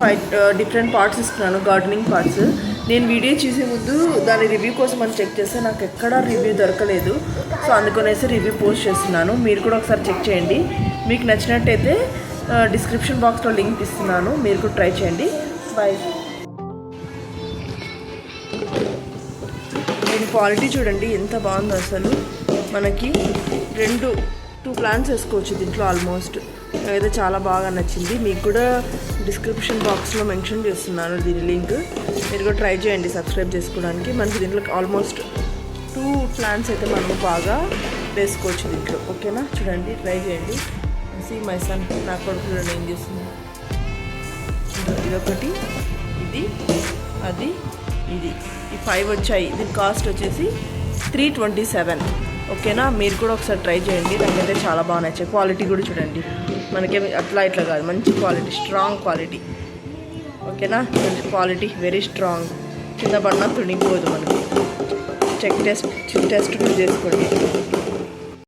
Different parts ఇస్తున్నాను, gardening parts. నేను video చూసే ముందు దాని రివ్యూ కోసం అని చెక్ చేస్తే నాకు ఎక్కడా రివ్యూ దొరకలేదు. సో అందుకనేసి రివ్యూ పోస్ట్ చేస్తున్నాను. మీరు కూడా ఒకసారి చెక్ చేయండి. మీకు నచ్చినట్టయితే డిస్క్రిప్షన్ బాక్స్లో లింక్ ఇస్తున్నాను, మీరు కూడా ట్రై చేయండి. బాయ్. దీని క్వాలిటీ చూడండి ఎంత బాగుందో అసలు. మనకి టూ ప్లాంట్స్ వేసుకోవచ్చు దీంట్లో. ఆల్మోస్ట్ అయితే చాలా బాగా నచ్చింది. మీకు కూడా డిస్క్రిప్షన్ బాక్స్లో మెన్షన్ చేస్తున్నాను దీని లింక్, మీరు కూడా ట్రై చేయండి సబ్స్క్రైబ్ చేసుకోవడానికి. మనకి దీంట్లో ఆల్మోస్ట్ 2 ప్లాంట్స్ అయితే మనము బాగా వేసుకోవచ్చు దీంట్లో. ఓకేనా, చూడండి ట్రై చేయండి. సీ మై సన్, నా కొడుకు చూడండి ఏం చేస్తుంది. ఇదొకటి, ఇది ఈ 5 వచ్చాయి. దీని కాస్ట్ వచ్చేసి 327. ఓకేనా, మీరు కూడా ఒకసారి ట్రై చేయండి. నాకైతే చాలా బాగా నచ్చాయి. క్వాలిటీ కూడా చూడండి, మనకేమి ఇట్లా కాదు, మంచి క్వాలిటీ, స్ట్రాంగ్ క్వాలిటీ. ఓకేనా, క్వాలిటీ వెరీ స్ట్రాంగ్, కింద పడినా తుణిగిపోదు. మనకి టెస్ట్ కూడా చేసుకోండి.